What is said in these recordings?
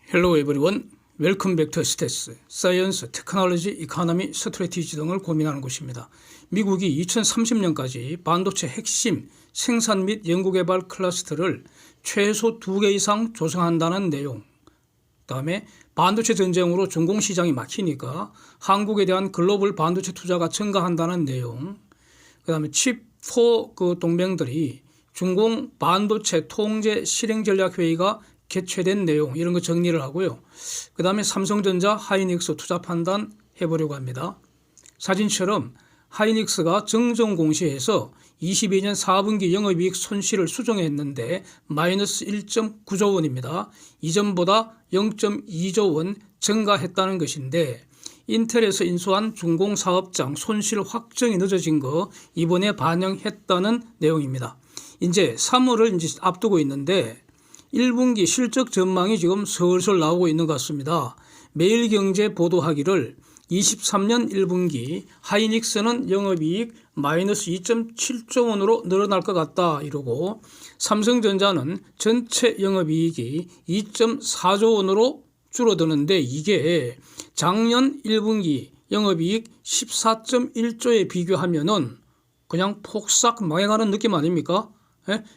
Hello everyone. Welcome back to STS, Science, Technology, Economy, Strategy 등을 고민하는 곳입니다. 미국이 2030년까지 반도체 핵심 생산 및 연구개발 클러스터를 최소 2개 이상 조성한다는 내용. 그다음에 반도체 전쟁으로 중공시장이 막히니까 한국에 대한 글로벌 반도체 투자가 증가한다는 내용. 그다음에 칩4 동맹들이 중공 반도체 통제 실행 전략 회의가 개최된 내용, 이런 거 정리를 하고요. 그 다음에 삼성전자, 하이닉스 투자 판단 해보려고 합니다. 사진처럼 하이닉스가 정정 공시에서 22년 4분기 영업이익 손실을 수정했는데 마이너스 1.9조 원입니다. 이전보다 0.2조 원 증가했다는 것인데, 인텔에서 인수한 중공사업장 손실 확정이 늦어진 거 이번에 반영했다는 내용입니다. 이제 3월을 이제 앞두고 있는데 1분기 실적 전망이 지금 슬슬 나오고 있는 것 같습니다. 매일경제 보도하기를 23년 1분기 하이닉스는 영업이익 마이너스 2.7조 원으로 늘어날 것 같다 이러고, 삼성전자는 전체 영업이익이 2.4조 원으로 줄어드는데 이게 작년 1분기 영업이익 14.1조에 비교하면은 그냥 폭삭 망해가는 느낌 아닙니까?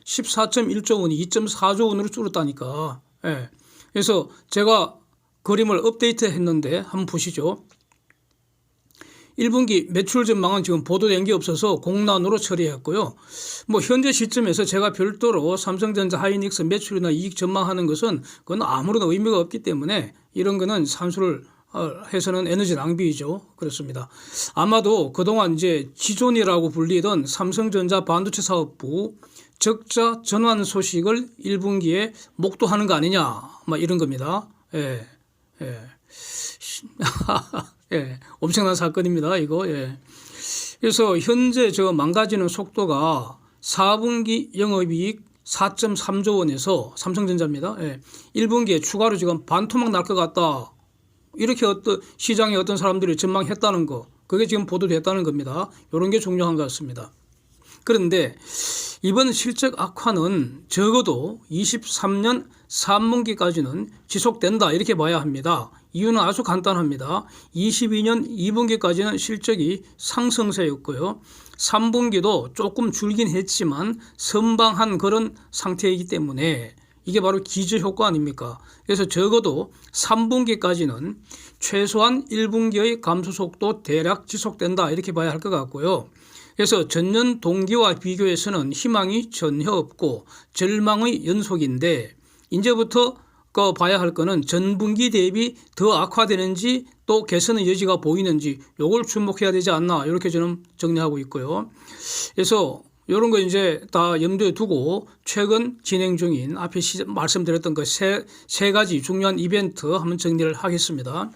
14.1조 원이 2.4조 원으로 줄었다니까. 그래서 제가 그림을 업데이트 했는데 한번 보시죠. 1분기 매출 전망은 지금 보도된 게 없어서 공란으로 처리했고요. 현재 시점에서 제가 별도로 삼성전자, 하이닉스 매출이나 이익 전망하는 것은 그건 아무런 의미가 없기 때문에 이런 거는 산수를 해서는 에너지 낭비이죠. 그렇습니다. 아마도 그동안 이제 지존이라고 불리던 삼성전자 반도체 사업부 적자 전환 소식을 1분기에 목도하는 거 아니냐, 이런 겁니다. 엄청난 사건입니다, 이거. 그래서 현재 망가지는 속도가 4분기 영업이익 4.3조 원에서 삼성전자입니다. 1분기에 추가로 지금 반토막 날 것 같다, 이렇게 시장에 어떤 사람들이 전망했다는 거, 그게 지금 보도됐다는 겁니다. 이런 게 중요한 것 같습니다. 그런데 이번 실적 악화는 적어도 23년 3분기까지는 지속된다, 이렇게 봐야 합니다. 이유는 아주 간단합니다. 22년 2분기까지는 실적이 상승세였고요. 3분기도 조금 줄긴 했지만 선방한 그런 상태이기 때문에 이게 바로 기저효과 아닙니까? 그래서 적어도 3분기까지는 최소한 1분기의 감소 속도 대략 지속된다, 이렇게 봐야 할 것 같고요. 그래서 전년 동기와 비교해서는 희망이 전혀 없고 절망의 연속인데, 이제부터 봐야 할 거는 전분기 대비 더 악화되는지 또 개선의 여지가 보이는지 요걸 주목해야 되지 않나, 이렇게 저는 정리하고 있고요. 그래서 이런 거 이제 다 염두에 두고 최근 진행 중인 앞에 말씀드렸던 그 세 가지 중요한 이벤트 한번 정리를 하겠습니다.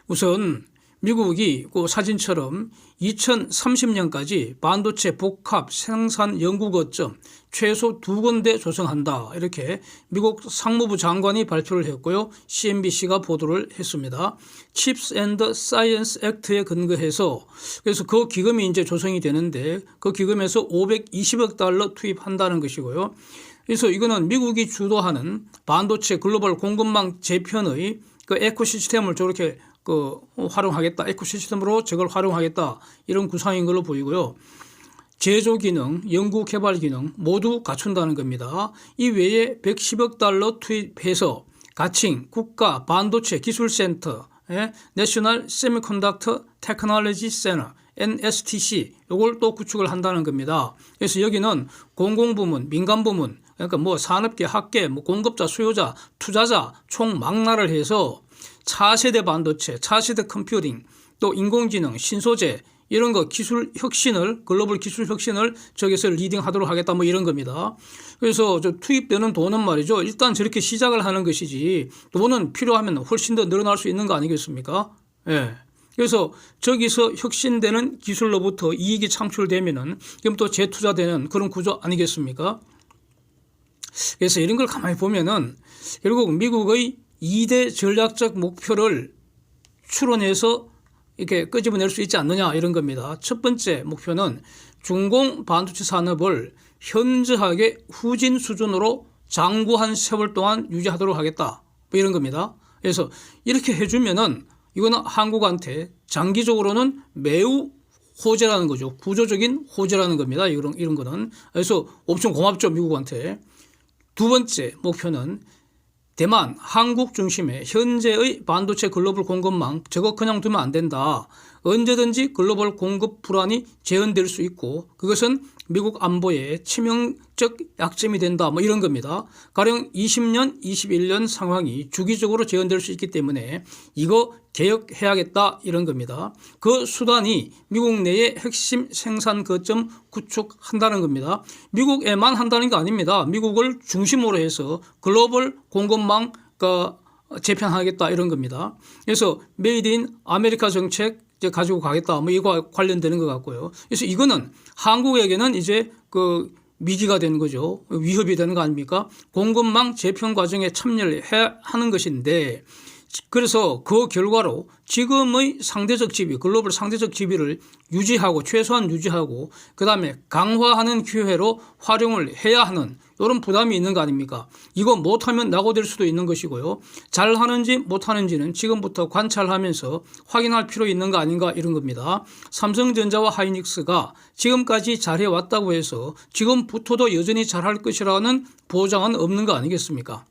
우선 미국이 그 사진처럼 2030년까지 반도체 복합 생산 연구 거점 최소 2군데 조성한다, 이렇게 미국 상무부 장관이 발표를 했고요. CNBC가 보도를 했습니다. Chips and Science Act에 근거해서, 그래서 그 기금이 이제 조성이 되는데 그 기금에서 520억 달러 투입한다는 것이고요. 그래서 이거는 미국이 주도하는 반도체 글로벌 공급망 재편의 그 에코시스템을 저렇게 활용하겠다, 에코시스템으로 저걸 활용하겠다, 이런 구상인 걸로 보이고요. 제조 기능, 연구 개발 기능 모두 갖춘다는 겁니다. 이 외에 110억 달러 투입해서 가칭 국가 반도체 기술센터, 내셔널 세미컨덕터 테크놀로지 센터, NSTC, 이걸 또 구축을 한다는 겁니다. 그래서 여기는 공공부문, 민간부문, 그러니까 산업계, 학계, 공급자, 수요자, 투자자 총 망라를 해서 차세대 반도체, 차세대 컴퓨팅, 또 인공지능, 신소재, 이런 거 기술 혁신을, 글로벌 기술 혁신을 저기서 리딩하도록 하겠다, 이런 겁니다. 그래서 투입되는 돈은 말이죠, 일단 저렇게 시작을 하는 것이지 돈은 필요하면 훨씬 더 늘어날 수 있는 거 아니겠습니까? 그래서 저기서 혁신되는 기술로부터 이익이 창출되면은 그럼 또 재투자되는 그런 구조 아니겠습니까? 그래서 이런 걸 가만히 보면은 결국 미국의 2대 전략적 목표를 추론해서 이렇게 끄집어낼 수 있지 않느냐, 이런 겁니다. 첫 번째 목표는 중공 반도체 산업을 현저하게 후진 수준으로 장구한 세월 동안 유지하도록 하겠다. 뭐 이런 겁니다. 그래서 이렇게 해주면은 이거는 한국한테 장기적으로는 매우 호재라는 거죠. 구조적인 호재라는 겁니다. 이런 거는. 그래서 엄청 고맙죠, 미국한테. 두 번째 목표는 대만, 한국 중심의 현재의 반도체 글로벌 공급망 저거 그냥 두면 안 된다. 언제든지 글로벌 공급 불안이 재현될 수 있고 그것은 미국 안보에 치명적 약점이 된다. 뭐 이런 겁니다. 가령 20년, 21년 상황이 주기적으로 재현될 수 있기 때문에 이거 개혁해야겠다 이런 겁니다. 그 수단이 미국 내의 핵심 생산 거점 구축한다는 겁니다. 미국에만 한다는 게 아닙니다. 미국을 중심으로 해서 글로벌 공급망 재편하겠다 이런 겁니다. 그래서 메이드 인 아메리카 정책 이제 가지고 가겠다 뭐 이거 관련되는 것 같고요. 그래서 이거는 한국에게는 이제 그 위기가 되는 거죠. 위협이 되는 거 아닙니까? 공급망 재편 과정에 참여를 해야 하는 것인데 그래서 그 결과로 지금의 상대적 지위, 글로벌 상대적 지위를 유지하고 최소한 유지하고 그다음에 강화하는 기회로 활용을 해야 하는 이런 부담이 있는 거 아닙니까? 이거 못하면 낙오될 수도 있는 것이고요. 잘하는지 못하는지는 지금부터 관찰하면서 확인할 필요 있는 거 아닌가 이런 겁니다. 삼성전자와 하이닉스가 지금까지 잘해왔다고 해서 지금부터도 여전히 잘할 것이라는 보장은 없는 거 아니겠습니까?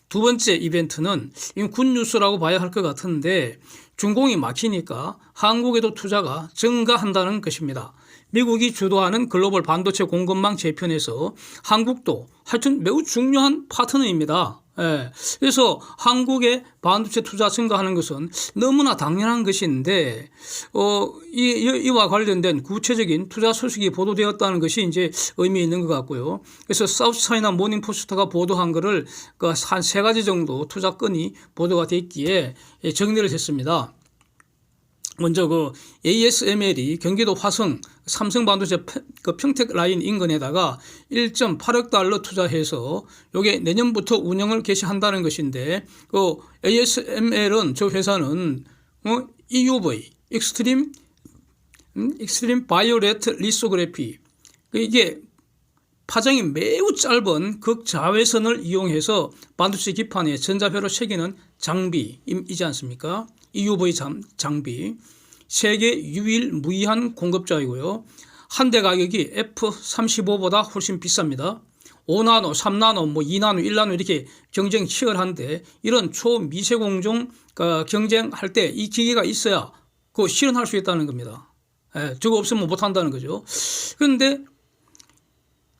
두 번째 이벤트는 굿뉴스라고 봐야 할 것 같은데 중공이 막히니까 한국에도 투자가 증가한다는 것입니다. 미국이 주도하는 글로벌 반도체 공급망 재편에서 한국도 하여튼 매우 중요한 파트너입니다. 그래서 한국의 반도체 투자 증가하는 것은 너무나 당연한 것인데 이와 관련된 구체적인 투자 소식이 보도되었다는 것이 이제 의미 있는 것 같고요. 그래서 사우스차이나 모닝포스트가 보도한 것을 한 세 가지 정도 투자 건이 보도가 됐기에 정리를 했습니다. 먼저 그 ASML이 경기도 화성 삼성 반도체 평택 라인 인근에다가 1.8억 달러 투자해서 요게 내년부터 운영을 개시한다는 것인데 그 ASML은 저 회사는 EUV 익스트림 바이오레트 리소그래피 이게 파장이 매우 짧은 극자외선을 이용해서 반도체 기판에 전자회로 새기는 장비이지 않습니까? EUV 장비. 세계 유일 무이한 공급자이고요. 한 대 가격이 F35보다 훨씬 비쌉니다. 5나노, 3나노, 뭐 2나노, 1나노 이렇게 경쟁 치열한데 이런 초미세 공정 경쟁할 때 이 기계가 있어야 그거 실현할 수 있다는 겁니다. 저거 없으면 못 한다는 거죠. 그런데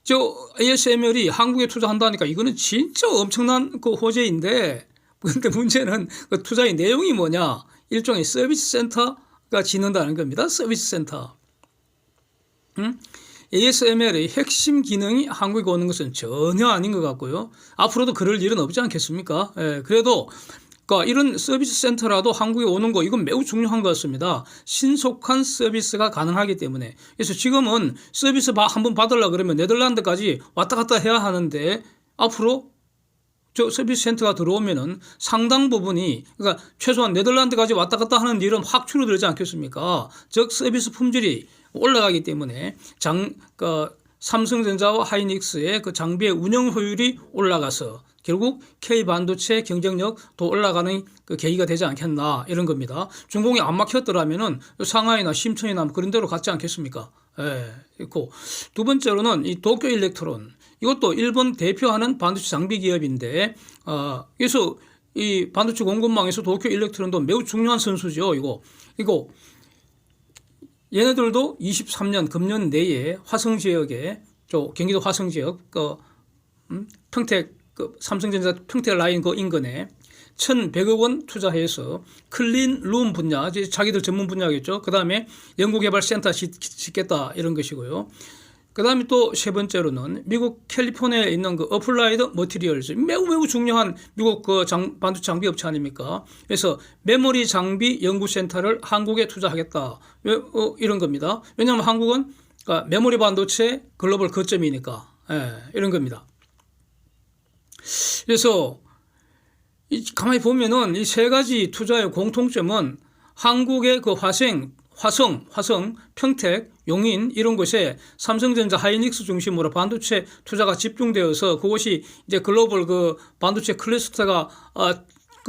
저 ASML이 한국에 투자한다니까 이거는 진짜 엄청난 그 호재인데 그런데 문제는 그 투자의 내용이 뭐냐? 일종의 서비스 센터가 짓는다는 겁니다. 서비스 센터. ASML의 핵심 기능이 한국에 오는 것은 전혀 아닌 것 같고요. 앞으로도 그럴 일은 없지 않겠습니까? 그래도 이런 서비스 센터라도 한국에 오는 거 이건 매우 중요한 것 같습니다. 신속한 서비스가 가능하기 때문에. 그래서 지금은 서비스 한번 받으려고 그러면 네덜란드까지 왔다 갔다 해야 하는데 앞으로 저 서비스 센터가 들어오면은 상당 부분이 그러니까 최소한 네덜란드까지 왔다 갔다 하는 일은 확 줄어들지 않겠습니까? 즉 서비스 품질이 올라가기 때문에 삼성전자와 하이닉스의 그 장비의 운영 효율이 올라가서 결국 K반도체 경쟁력도 올라가는 그 계기가 되지 않겠나 이런 겁니다. 중공이 안 막혔더라면은 상하이나 심천이나 그런 데로 갔지 않겠습니까? 그리고 두 번째로는 이 도쿄 일렉트론 이것도 일본 대표하는 반도체 장비 기업인데 그래서 이 반도체 공급망에서 도쿄 일렉트론도 매우 중요한 선수죠. 이거 얘네들도 23년 금년 내에 화성 지역에 경기도 화성 지역 평택 삼성전자 평택 라인 그 인근에 1,100억 원 투자해서 클린 룸 분야, 자기들 전문 분야겠죠. 그 다음에 연구개발센터 짓겠다 이런 것이고요. 그 다음에 또 세 번째로는 미국 캘리포니아에 있는 그 어플라이드 머티리얼즈 매우 중요한 미국 그 반도체 장비 업체 아닙니까? 그래서 메모리 장비 연구센터를 한국에 투자하겠다 이런 겁니다. 왜냐하면 한국은 메모리 반도체 글로벌 거점이니까 이런 겁니다. 그래서 가만히 보면은 이 세 가지 투자의 공통점은 한국의 그 화성, 평택, 용인 이런 곳에 삼성전자, 하이닉스 중심으로 반도체 투자가 집중되어서 그곳이 이제 글로벌 그 반도체 클러스터가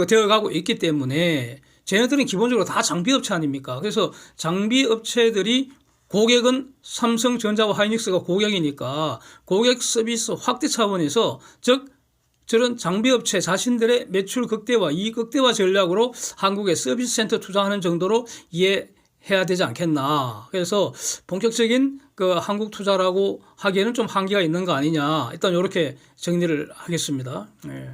되어가고 있기 때문에 쟤네들은 기본적으로 다 장비업체 아닙니까? 그래서 장비업체들이 고객은 삼성전자와 하이닉스가 고객이니까 고객 서비스 확대 차원에서 즉 저런 장비업체 자신들의 매출 극대화, 이익 극대화 전략으로 한국에 서비스 센터 투자하는 정도로 이해해야 되지 않겠나. 그래서 본격적인 그 한국 투자라고 하기에는 좀 한계가 있는 거 아니냐. 일단 이렇게 정리를 하겠습니다. 네.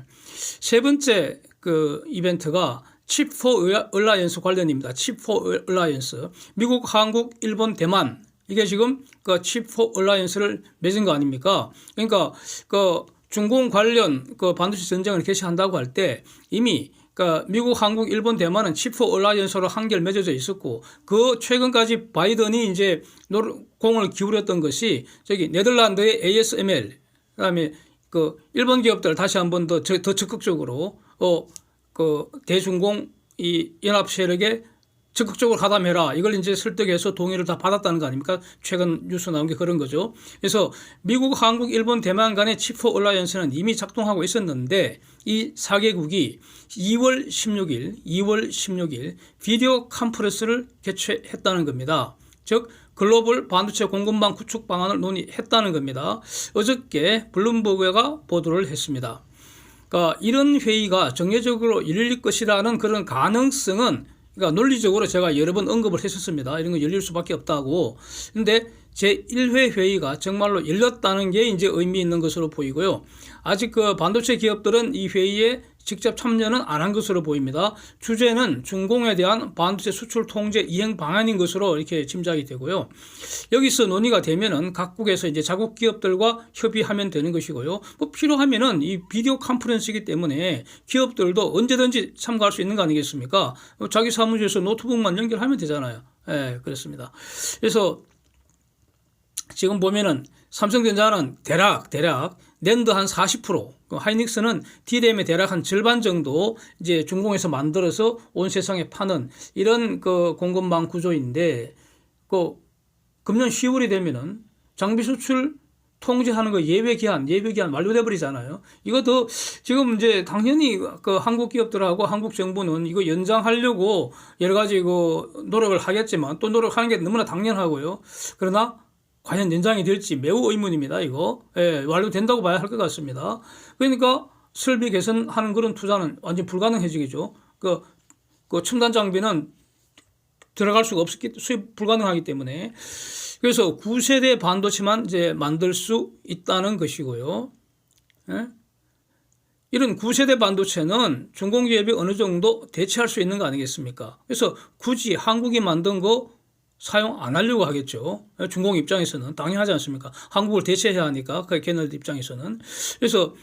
세 번째 그 이벤트가 칩4 얼라이언스 관련입니다. 칩4 얼라이언스. 미국, 한국, 일본, 대만. 이게 지금 그 칩4 얼라이언스를 맺은 거 아닙니까? 그러니까 그 중공 관련 그 반도체 전쟁을 개시한다고 할 때 이미 그러니까 미국, 한국, 일본, 대만은 칩4 얼라이언스로 한결 맺어져 있었고 그 최근까지 바이든이 이제 공을 기울였던 것이 저기 네덜란드의 ASML 그다음에 그 일본 기업들 다시 한번 더 적극적으로 그 대중공 이 연합 세력에 적극적으로 가담해라. 이걸 이제 설득해서 동의를 다 받았다는 거 아닙니까? 최근 뉴스 나온 게 그런 거죠. 그래서 미국, 한국, 일본, 대만 간의 칩4 얼라이언스는 이미 작동하고 있었는데 이 4개국이 2월 16일 비디오 컨퍼런스를 개최했다는 겁니다. 즉 글로벌 반도체 공급망 구축 방안을 논의했다는 겁니다. 어저께 블룸버그가 보도를 했습니다. 그러니까 이런 회의가 정례적으로 열릴 것이라는 그런 가능성은 그러니까 논리적으로 제가 여러 번 언급을 했었습니다. 이런 거 열릴 수밖에 없다고. 그런데 제1회 회의가 정말로 열렸다는 게 이제 의미 있는 것으로 보이고요. 아직 그 반도체 기업들은 이 회의에 직접 참여는 안 한 것으로 보입니다. 주제는 중공에 대한 반도체 수출 통제 이행 방안인 것으로 이렇게 짐작이 되고요. 여기서 논의가 되면은 각국에서 이제 자국 기업들과 협의하면 되는 것이고요. 뭐 필요하면은 이 비디오 컨퍼런스이기 때문에 기업들도 언제든지 참가할 수 있는 거 아니겠습니까? 자기 사무실에서 노트북만 연결하면 되잖아요. 예, 그렇습니다. 그래서 지금 보면은 삼성전자는 대략 낸드 한 40%, 하이닉스는 D램의 대략 한 절반 정도 이제 중공에서 만들어서 온 세상에 파는 이런 그 공급망 구조인데 그 금년 10월이 되면은 장비 수출 통제하는 거 예외 기한 만료돼 버리잖아요. 이것도 지금 이제 당연히 그 한국 기업들하고 한국 정부는 이거 연장하려고 여러 가지 그 노력을 하겠지만 또 노력하는 게 너무나 당연하고요. 그러나 과연 연장이 될지 매우 의문입니다. 이거 완료된다고 봐야 할 것 같습니다. 그러니까 설비 개선하는 그런 투자는 완전 불가능해지겠죠. 그 첨단 장비는 들어갈 수가 수입 불가능하기 때문에 그래서 9세대 반도체만 이제 만들 수 있다는 것이고요. 이런 9세대 반도체는 중공기업이 어느 정도 대체할 수 있는 거 아니겠습니까? 그래서 굳이 한국이 만든 거 사용 안 하려고 하겠죠. 중공 입장에서는 당연하지 않습니까? 한국을 대체해야 하니까 그 걔네들 입장에서는. 그래서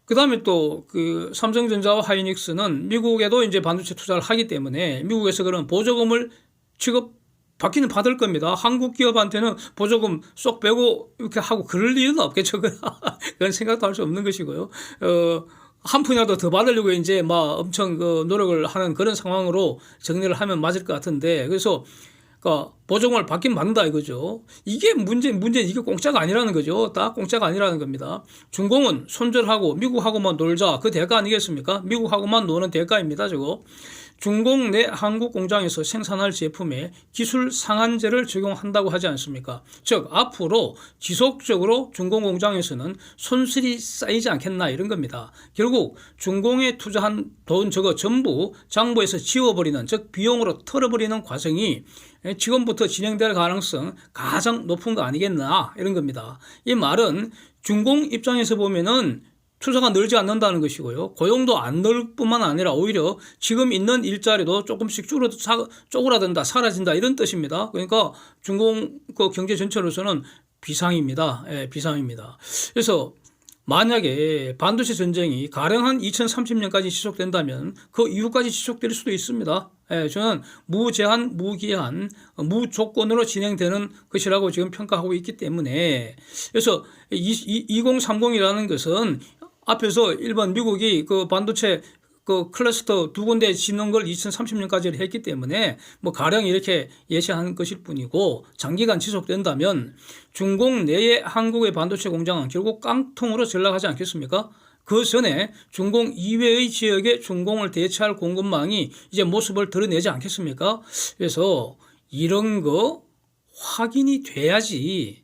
그다음에 또 그 삼성전자와 하이닉스는 미국에도 이제 반도체 투자를 하기 때문에 미국에서 그런 보조금을 받기는 받을 겁니다. 한국 기업한테는 보조금 쏙 빼고 이렇게 하고 그럴 이유는 없겠죠. 그런 생각도 할 수 없는 것이고요. 한 푼이라도 더 받으려고 이제 막 엄청 그 노력을 하는 그런 상황으로 정리를 하면 맞을 것 같은데 그래서 보조금을 받긴 받는다 이거죠. 이게 이게 공짜가 아니라는 거죠. 다 공짜가 아니라는 겁니다. 중공은 손절하고 미국하고만 놀자 그 대가 아니겠습니까? 미국하고만 노는 대가입니다. 저거. 중공 내 한국 공장에서 생산할 제품에 기술 상한제를 적용한다고 하지 않습니까? 즉 앞으로 지속적으로 중공 공장에서는 손실이 쌓이지 않겠나 이런 겁니다. 결국 중공에 투자한 돈 저거 전부 장부에서 지워버리는 즉 비용으로 털어버리는 과정이 지금부터 진행될 가능성 가장 높은 거 아니겠나 이런 겁니다. 이 말은 중공 입장에서 보면은 투자가 늘지 않는다는 것이고요. 고용도 안 늘 뿐만 아니라 오히려 지금 있는 일자리도 조금씩 쪼그라든다, 사라진다 이런 뜻입니다. 그러니까 중공 그 경제 전체로서는 비상입니다. 비상입니다. 그래서 만약에 반도체 전쟁이 가령 한 2030년까지 지속된다면 그 이후까지 지속될 수도 있습니다. 저는 무제한, 무기한, 무조건으로 진행되는 것이라고 지금 평가하고 있기 때문에 그래서 2030이라는 것은 앞에서 일본 미국이 그 반도체 그 클러스터 2군데 짓는 걸 2030년까지 했기 때문에 뭐 가령 이렇게 예시하는 것일 뿐이고, 장기간 지속된다면 중공 내의 한국의 반도체 공장은 결국 깡통으로 전락하지 않겠습니까? 그 전에 중공 이외의 지역에 중공을 대체할 공급망이 이제 모습을 드러내지 않겠습니까? 그래서 이런 거 확인이 돼야지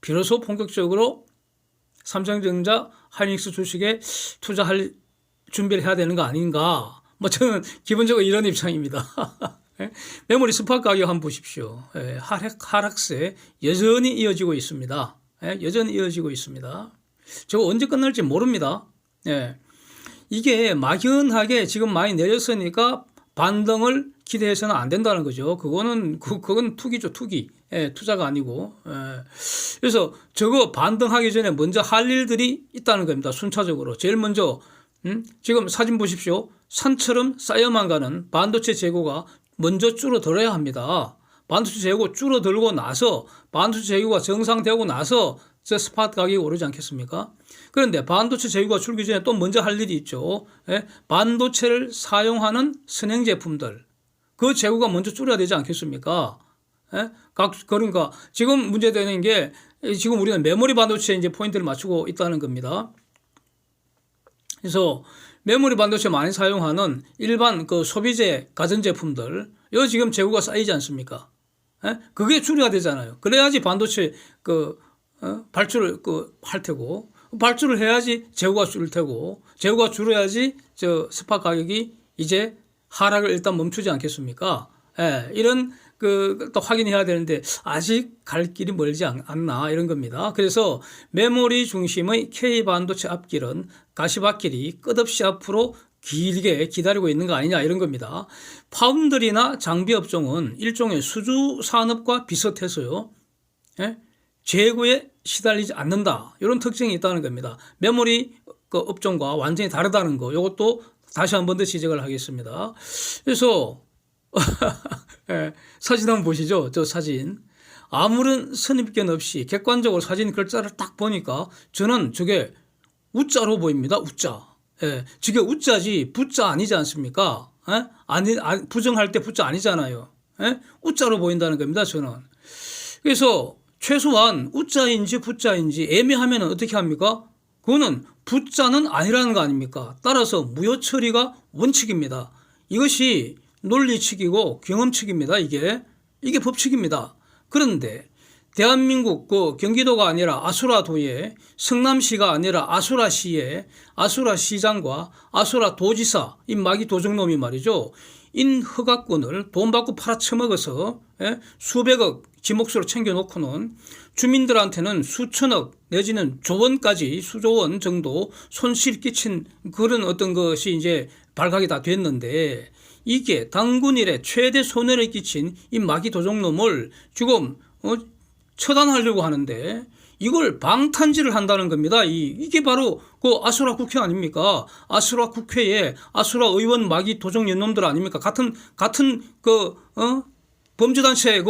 비로소 본격적으로 삼성전자, 하이닉스 주식에 투자할 준비를 해야 되는 거 아닌가. 뭐 저는 기본적으로 이런 입장입니다. 메모리 스팟 가격 한번 보십시오. 하락세 여전히 이어지고 있습니다. 여전히 이어지고 있습니다. 저거 언제 끝날지 모릅니다. 이게 막연하게 지금 많이 내렸으니까 반등을 기대해서는 안 된다는 거죠. 그건 투기죠, 투기. 투자가 아니고. 그래서 저거 반등하기 전에 먼저 할 일들이 있다는 겁니다. 순차적으로. 제일 먼저 지금 사진 보십시오. 산처럼 쌓여만 가는 반도체 재고가 먼저 줄어들어야 합니다. 반도체 재고 줄어들고 나서 반도체 재고가 정상되고 나서 저 스팟 가격이 오르지 않겠습니까? 그런데 반도체 재고가 줄기 전에 또 먼저 할 일이 있죠. 반도체를 사용하는 선행 제품들, 그 재고가 먼저 줄어야 되지 않겠습니까? 그러니까 지금 문제되는 게, 지금 우리는 메모리 반도체에 이제 포인트를 맞추고 있다는 겁니다. 그래서 메모리 반도체 많이 사용하는 일반 그 소비재 가전제품들, 여기 지금 재고가 쌓이지 않습니까? 그게 줄여야 되잖아요. 그래야지 반도체 발주를 할 테고, 발주를 해야지 재고가 줄 테고, 재고가 줄어야지 저 스팟 가격이 이제 하락을 일단 멈추지 않겠습니까? 이런 또 확인해야 되는데 아직 갈 길이 멀지 않나, 이런 겁니다. 그래서 메모리 중심의 K 반도체 앞길은 가시밭길이 끝없이 앞으로 길게 기다리고 있는 거 아니냐, 이런 겁니다. 파운드리나 장비 업종은 일종의 수주 산업과 비슷해서요, 재고에 시달리지 않는다, 이런 특징이 있다는 겁니다. 메모리 업종과 완전히 다르다는 거, 이것도 다시 한 번 더 지적을 하겠습니다. 그래서 사진 한번 보시죠. 저 사진. 아무런 선입견 없이 객관적으로 사진 글자를 딱 보니까 저는 저게 우자로 보입니다. 우자. 저게 우자지 부자 아니지 않습니까? 부정할 때 부자 아니잖아요. 우자로 보인다는 겁니다. 저는. 그래서 최소한 우자인지 부자인지 애매하면 어떻게 합니까? 그거는 부자는 아니라는 거 아닙니까? 따라서 무효 처리가 원칙입니다. 이것이 논리칙이고 경험칙입니다. 이게 법칙입니다. 그런데 대한민국 경기도가 아니라 아수라도에, 성남시가 아니라 아수라시에 아수라시장과 아수라도지사, 이 마귀 도적놈이 말이죠, 인허가권을 돈 받고 팔아쳐먹어서 수백억 지 몫으로 챙겨놓고는 주민들한테는 수천억 내지는 조원까지, 수조원 정도 손실 끼친 그런 어떤 것이 이제 발각이 다 됐는데, 이게 당군 이래 최대 손해를 끼친 이 마귀 도적놈을 지금 처단하려고 하는데, 이걸 방탄질을 한다는 겁니다. 이게 바로 그 아수라 국회 아닙니까? 아수라 국회에 아수라 의원 마귀 도적 년놈들 아닙니까? 같은 범죄단체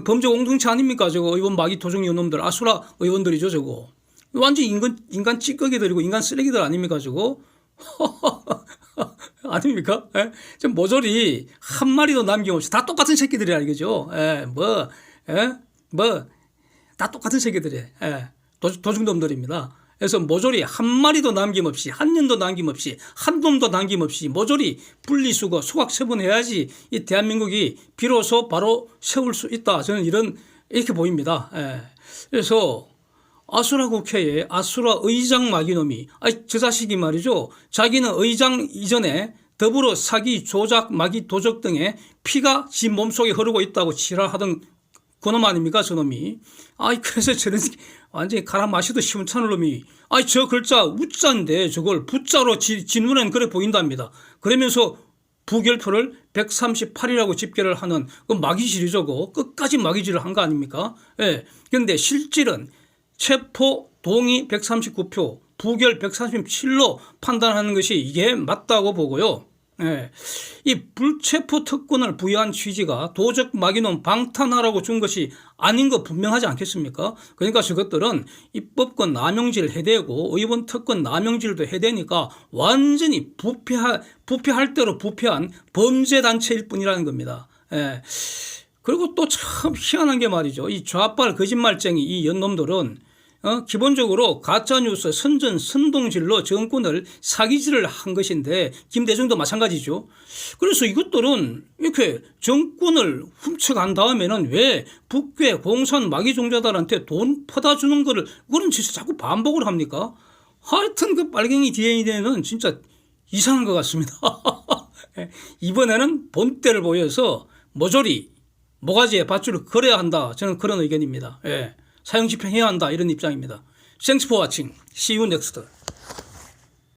범죄 공동체 아닙니까? 저거 의원 마귀 도적 년놈들, 아수라 의원들이죠, 저거. 완전 인간 찌꺼기들이고 인간 쓰레기들 아닙니까, 저거? 아닙니까? 좀 모조리 한 마리도 남김없이 다 똑같은 새끼들이라 이거죠. 다 똑같은 새끼들이에요. 도둑놈들입니다. 그래서 모조리 한 마리도 남김없이, 한 년도 남김없이, 한 놈도 남김없이 모조리 분리수거, 소각 처분해야지 이 대한민국이 비로소 바로 세울 수 있다. 저는 이렇게 보입니다. 그래서 아수라 국회에 아수라 의장 마귀놈이, 저 자식이 말이죠, 자기는 의장 이전에 더불어 사기, 조작, 마귀, 도적 등의 피가 지 몸속에 흐르고 있다고 지랄하던 그놈 아닙니까, 저놈이. 그래서 저는 완전히 갈아 마셔도 시원찮을 놈이, 저 글자 우자인데 저걸 부자로 지 눈에는 그래 보인답니다. 그러면서 부결표를 138이라고 집계를 하는 그 마귀질이죠. 끝까지 마귀질을 한 거 아닙니까? 그런데 실질은 체포 동의 139표, 부결 137로 판단하는 것이 이게 맞다고 보고요. 이 불체포 특권을 부여한 취지가 도적 마귀놈 방탄하라고 준 것이 아닌 거 분명하지 않겠습니까? 그러니까 저것들은 입법권 남용질 해대고 의원 특권 남용질도 해대니까 완전히 부패할 대로 부패한 범죄단체일 뿐이라는 겁니다. 예. 그리고 또 참 희한한 게 말이죠. 이 좌빨 거짓말쟁이 이 연놈들은 기본적으로 가짜뉴스 선동질로 정권을 사기질을 한 것인데 김대중도 마찬가지죠. 그래서 이것들은 이렇게 정권을 훔쳐간 다음에는 왜 북괴 공산 마귀 종자들한테 돈 퍼다 주는 거를 그런 짓을 자꾸 반복을 합니까? 하여튼 그 빨갱이 DNA는 진짜 이상한 것 같습니다. 이번에는 본때를 보여서 모조리 모가지에 밧줄을 걸어야 한다. 저는 그런 의견입니다. 예. 사형 집행해야 한다. 이런 입장입니다. Thanks for watching. See you next.